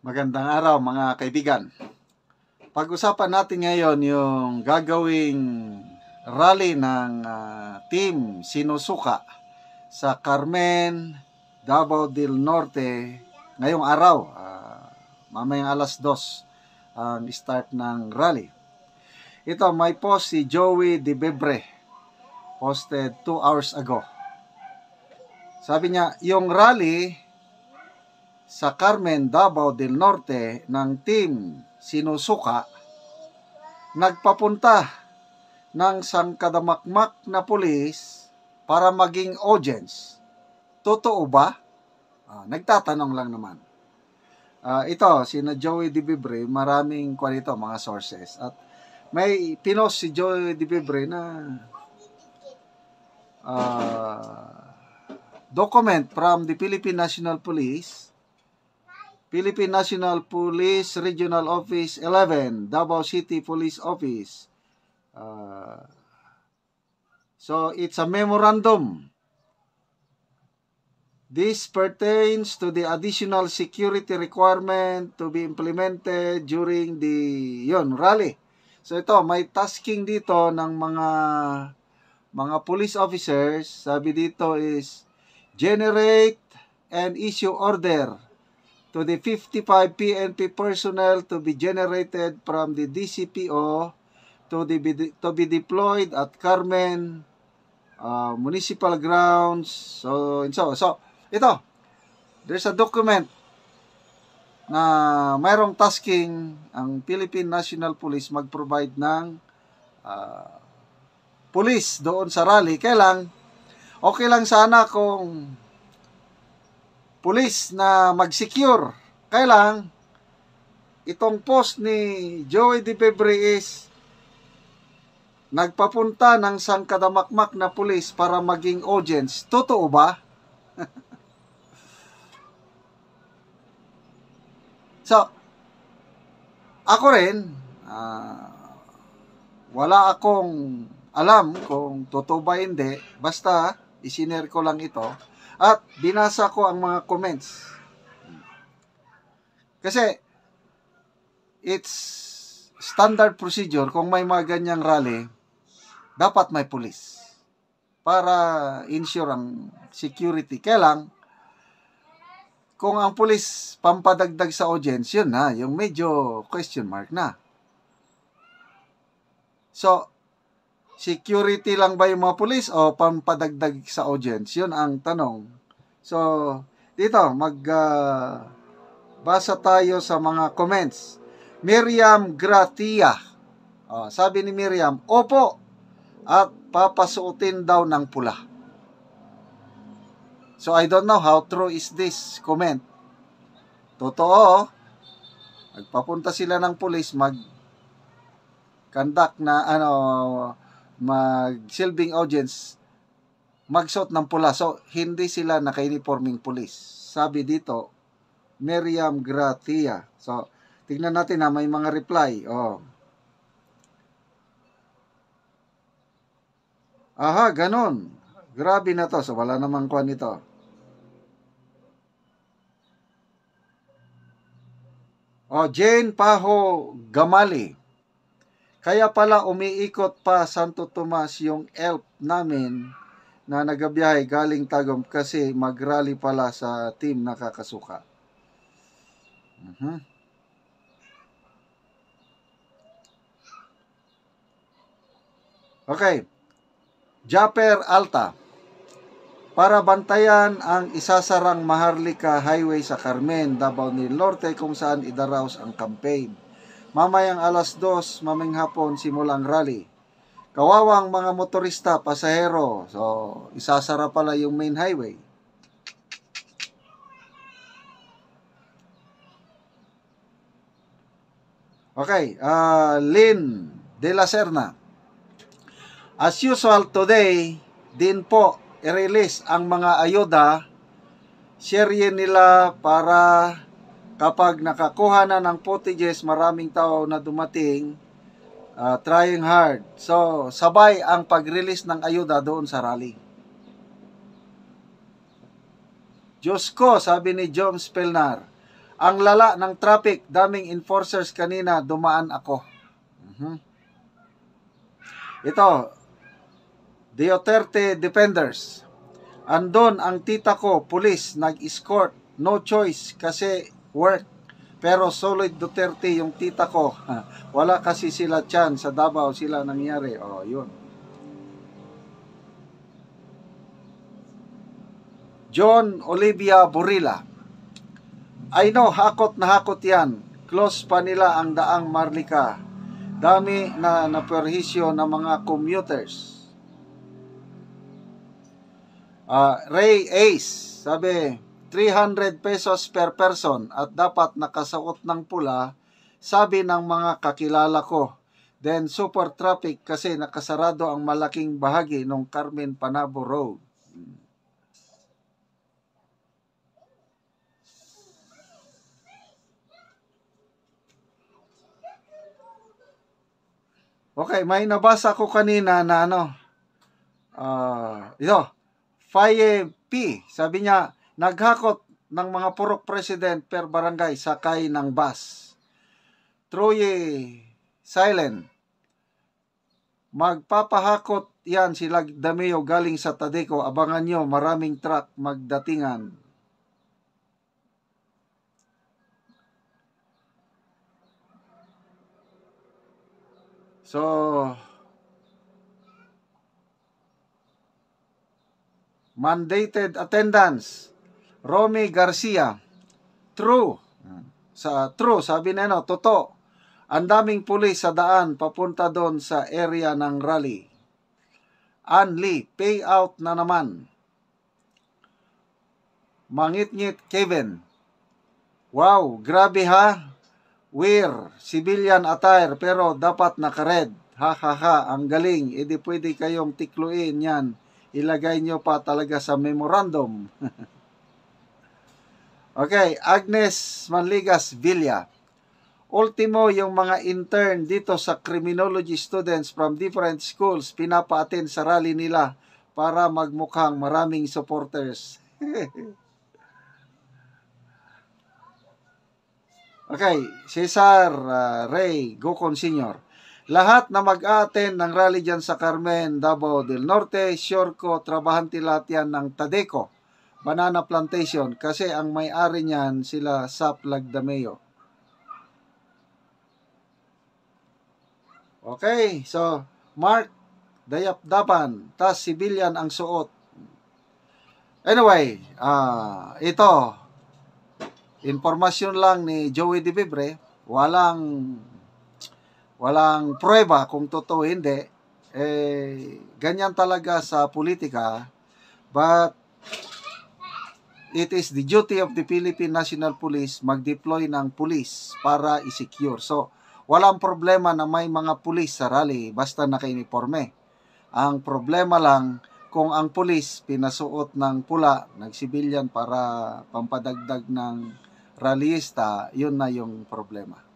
Magandang araw mga kaibigan. Pag-usapan natin ngayon yung gagawing rally ng Team Sinusuka sa Carmen, Davao del Norte ngayong araw. Mamayang alas 2 ang start ng rally. Ito, may post si Joey De Bebre. Posted 2 hours ago. Sabi niya, yung rally sa Carmen, Davao del Norte ng Team Sinusuka nagpapunta ng sangkadamakmak na pulis para maging audience. Totoo ba? Nagtatanong lang naman. Ito, sina Joey De Bebre, maraming kwanito, mga sources. At may pinost si Joey De Bebre na document from the Philippine National Police, Philippine National Police Regional Office 11, Davao City Police Office. So it's a memorandum. This pertains to the additional security requirement to be implemented during the rally. So ito, may tasking dito ng mga police officers. Sabi dito is generate and issue order to the 55 PNP personnel to be generated from the DCPO to be deployed at Carmen municipal grounds. So ito, there's a document na mayroong tasking ang Philippine National Police mag-provide ng police doon sa rally. Okay lang sana kung police na mag-secure. Itong post ni Joey De Bebre is nagpapunta ng sangkadamakmak na police para maging audience. Totoo ba? So, ako rin, wala akong alam kung totoo ba hindi. Basta, isinare ko lang ito. At binasa ko ang mga comments. Kasi, it's standard procedure. Kung may mga ganyang rally, dapat may police. Para ensure ang security. Kung ang police pampadagdag sa audience, yun na. Yung medyo question mark na. So, security lang ba yung mga police o pampadagdag sa audience? Yun ang tanong. So, dito, basa tayo sa mga comments. Miriam Gratia. Sabi ni Miriam, opo, at papasuotin daw ng pula. So, I don't know how true is this comment. Totoo, nagpapunta sila ng police mag-conduct na mag-silbing audience, magsuot ng pula. So, hindi sila naka-uniforming police. Sabi dito, Miriam Gratia. So, tignan natin may mga reply. Aha, ganon. Grabe na to. So, wala namang kwan ito. Jane Paho Gamali. Kaya pala umiikot pa Santo Tomas yung elf namin na nagabiyahe galing Tagum kasi mag-rally pala sa team nakakasuka. Okay. Japper Alta. Para bantayan ang isasarang Maharlika Highway sa Carmen, Davao del Norte kung saan idaraos ang campaign. Mamayang alas 2, maming hapon simulang rally. Kawawang mga motorista, pasahero. So, isasara pala yung main highway. Okay, Lynn De La Serna. As usual today, din po i-release ang mga ayuda, share nila para kapag nakakuha na ng footages, maraming tao na dumating, trying hard. So, sabay ang pag-release ng ayuda doon sa rally. Diyos ko, sabi ni John Spelnar, Ang lala ng traffic, daming enforcers kanina, dumaan ako. Ito, Duterte Defenders. Andon ang tita ko, pulis, nag-escort. No choice kasi work. Pero solid Duterte yung tita ko. Wala kasi sila tiyan sa Davao sila nangyari. Oh, yun. John Olivia Burila. I know, hakot na hakot yan. Close pa nila ang daang Marlica. Dami na naperhisyo ng mga commuters. Ray Ace, sabi, 300 pesos per person at dapat nakasuot ng pula, sabi ng mga kakilala ko. Then super traffic kasi nakasarado ang malaking bahagi ng Carmen Panabo Road. Okay, may nabasa ko kanina na ito, Faye P. Sabi niya, naghakot ng mga purok president per barangay sakay ng bus. Troye Silent. Magpapahakot yan sila Dameo galing sa Tadeco. Abangan nyo, maraming truck magdatingan. So, mandated attendance. Romy Garcia. True. Sabi na totoo. Ang daming pulis sa daan papunta doon sa area ng rally. Anli, payout na naman. Mangit-ngit Kevin. Wow, grabe ha. Wear, civilian attire pero dapat naka-red. Ha ha ha, ang galing. Hindi pwede kayong tikluin yan. Ilagay nyo pa talaga sa memorandum. Okay, Agnes Manligas Villa. Ultimo, yung mga intern dito sa criminology students from different schools, pinapa-attend sa rally nila para magmukhang maraming supporters. Okay, Cesar Ray Gocon Sr. Lahat na mag-a-attend ng rally dyan sa Carmen, Davao del Norte, sure ko, trabahante lahat yan ng Tadeco, Banana Plantation, kasi ang may-ari niyan sila Sap Lagdameo. Okay, so, Mark Dayapdapan, tas civilian ang suot. Anyway, ito, informasyon lang ni Joey De Vibre, walang prueba kung totoo hindi. Ganyan talaga sa politika, but it is the duty of the Philippine National Police mag-deploy ng police para i-secure. So, walang problema na may mga police sa rally basta naka-uniforme. Ang problema lang kung ang police pinasuot ng pula, nagsibilyan para pampadagdag ng rallyista, yun na yung problema.